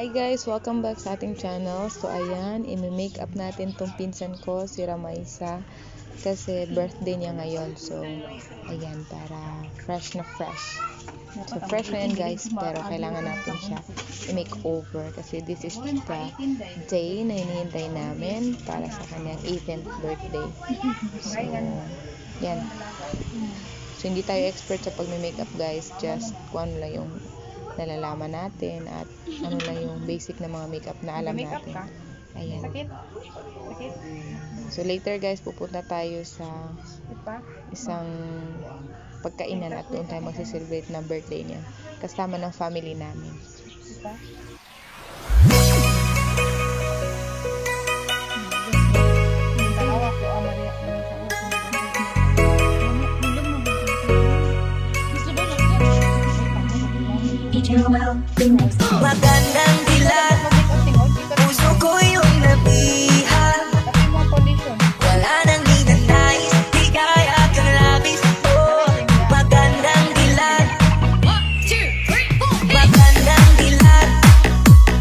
Hi guys! Welcome back sa ating channel. So ayan, imi-make up natin tong pinsan ko, si Ramaisa. Kasi birthday niya ngayon. So ayan, para fresh na fresh. So fresh na yan guys, pero kailangan natin siya i-make over. Kasi this is the day na hinihintay namin para sa kanyang 18th birthday. So yan. So hindi tayo expert sa pag-makeup guys. Just kung ano lang yung nalalaman natin at ano lang yung basic na mga makeup na alam natin. Ayan. So later guys, pupunta tayo sa isang pagkainan at doon tayo magse-celebrate ng birthday niya kasama ng family namin. Magandang dilat, puso ko yung nabihan. Wala nang ninanais, di kaya kang labis. Oh, magandang dilat. 1, 2, 3, 4. Magandang dilat,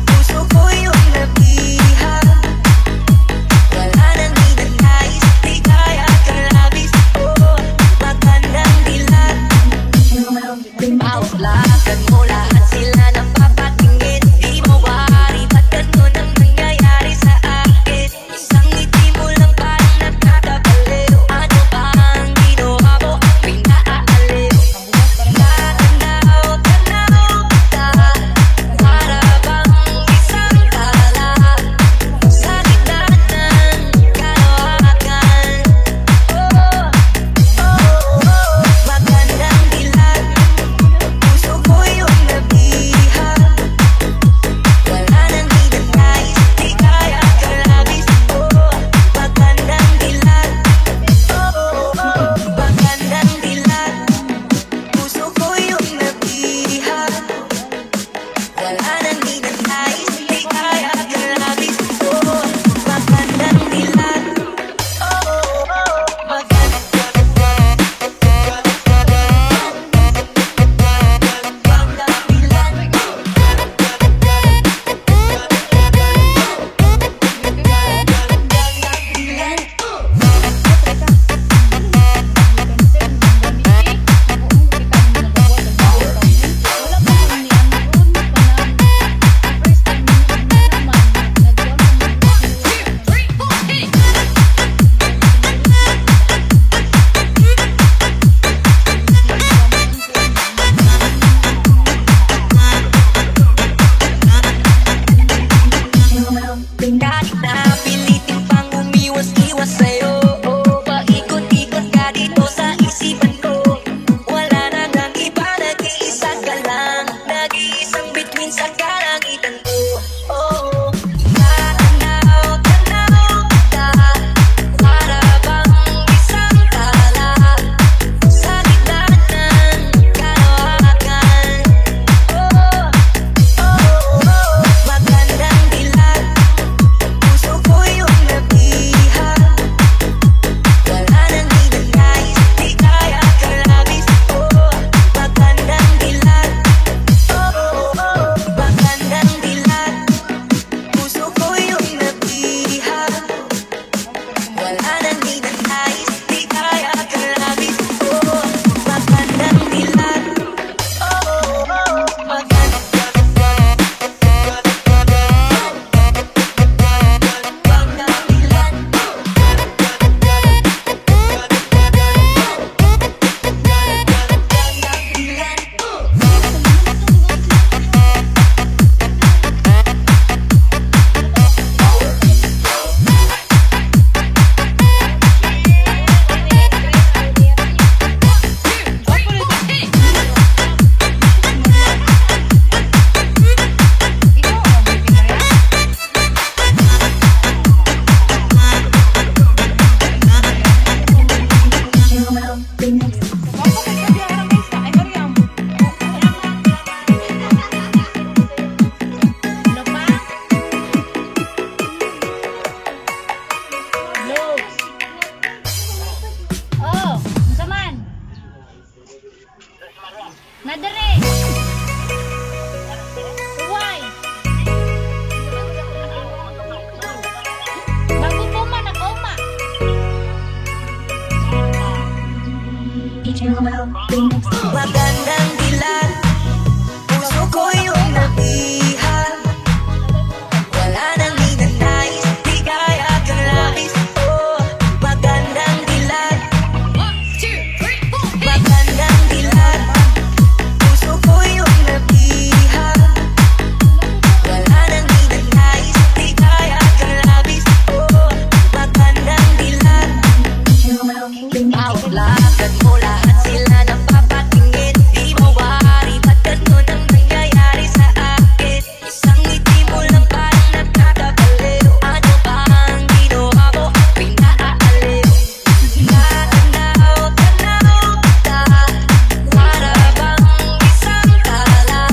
puso ko yung nabihan. Wala nang ninanais, di kaya kang labis. Oh, magandang dilat. Outlaw, kan mo lahat sila napapakita. Magandang dilat, puso ko yung nabihag. Wala nang ninanais, di kaya kang labis. Oh, magandang dilat. Magandang dilat, puso ko yung nabihag. Wala nang ninanais, di kaya kang labis. Oh, magandang dilat. Bawat lakad mo, lahat sila napapatingin. Di mawari, ba't ganun ang nangyayari sa akin? Isang ngiti mo lang parang nagkakabaliw. Ano ba ang ginawa ko? Pinaaaliw. Tanaw, tanaw kita, para bang isang tala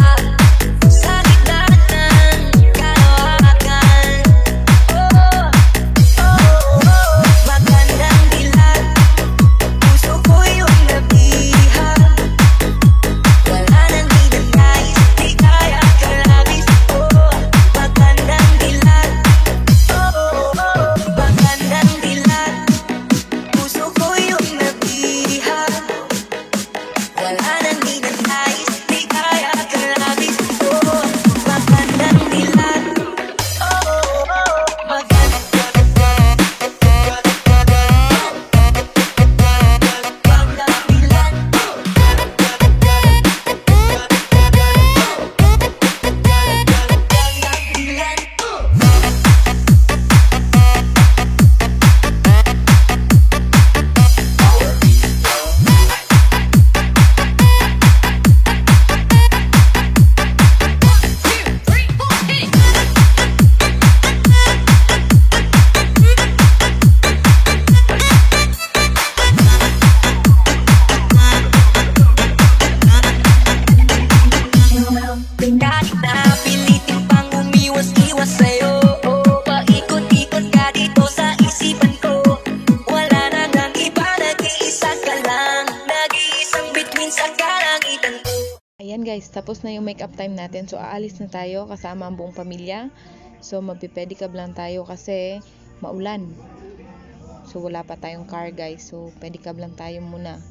sa gitna ng kalawakan. Oh, oh, oh, magandang dilat, puso ko yung nabihag. Wala nang ninanais, di kaya kang labis. Oh, magandang dilat. Oh, oh, magandang dilat, puso ko yung nabihag. Wala nang ninanais, di kaya kang labis. Oh, magandang dilat. Oh, oh, magandang dilat. Kahit napilitin pang umiwas-iwas sa'yo, oh, paikot-ikot ka dito sa isipan ko. Wala na nang iba, nag-iisa ka lang, nag-iisang bituin sa kalangitan ko. Ayan guys, tapos na yung makeup time natin. So aalis na tayo kasama ang buong pamilya. So magpipedicab lang tayo kasi maulan. So wala pa tayong car guys. So pedicab lang tayo muna.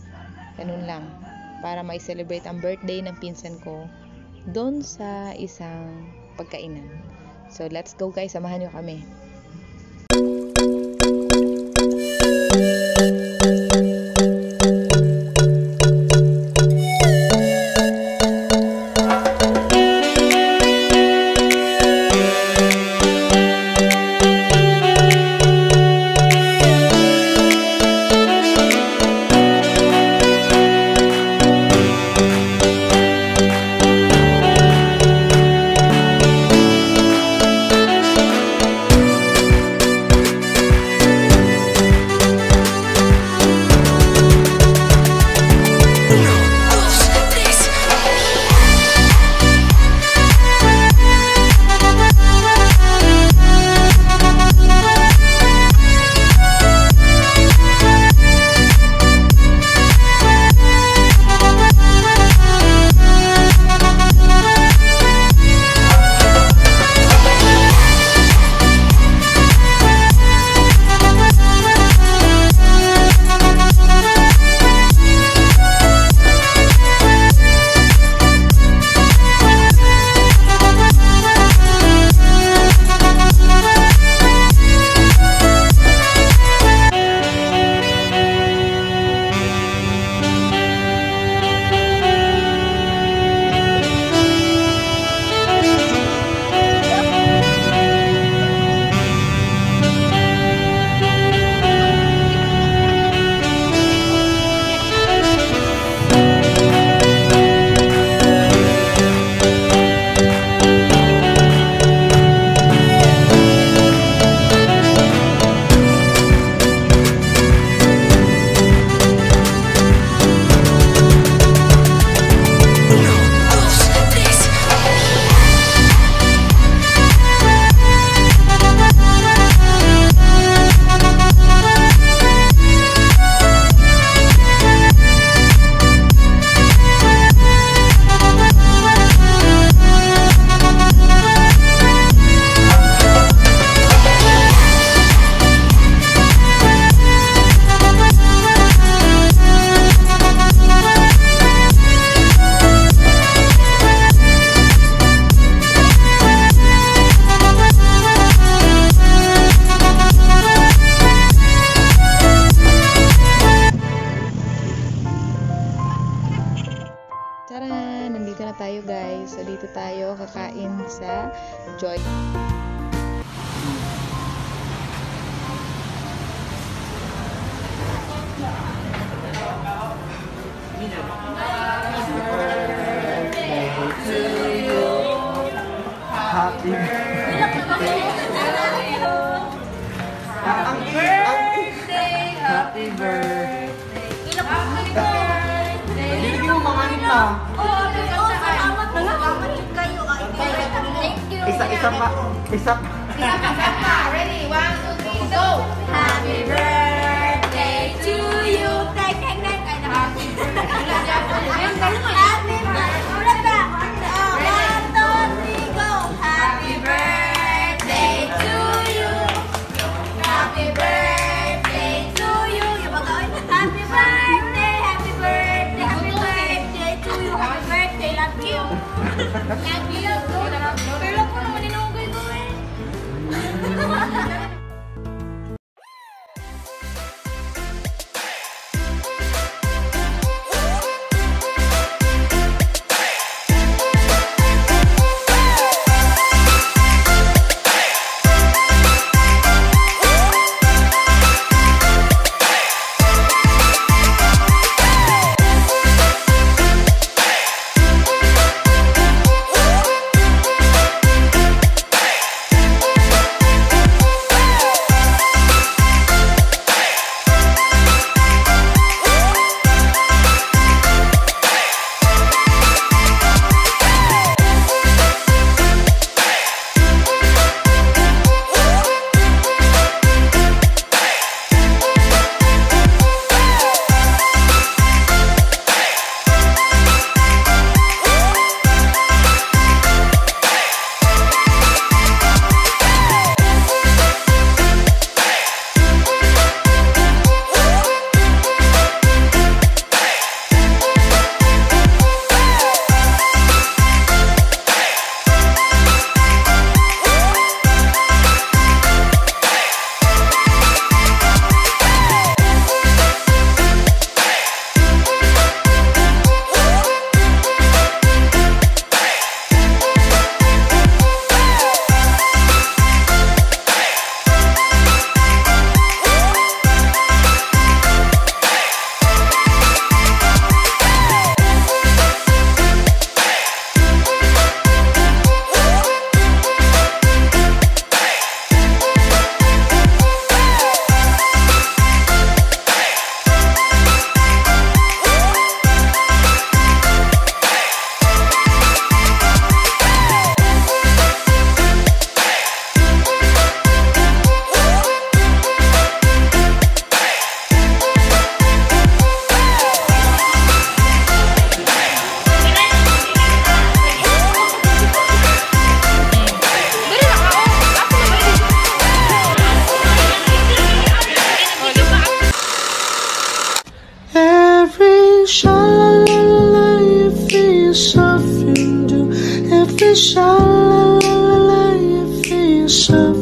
Ganun lang. Para mai-celebrate ang birthday ng pinsan ko doon sa isang pagkainan. So let's go guys, samahan niyo kami. na tayo guys. So dito tayo kakain sa Joy. Happy birthday. Hindi mo makain pa. Isa pa. Ready? 1, 2, 3, go! Happy birthday to you. Happy birthday. Happy birthday. Ulit ba? 1, 2, 3, go. Happy birthday to you. Happy birthday to you. Yung mag-awin. Happy birthday. Happy birthday. Happy birthday to you. Happy birthday. Love you. Love you. Pero ko naman inugay ko eh. Sha-la-la-la-la, it feels something new. Every sha-la-la-la-la, it feels so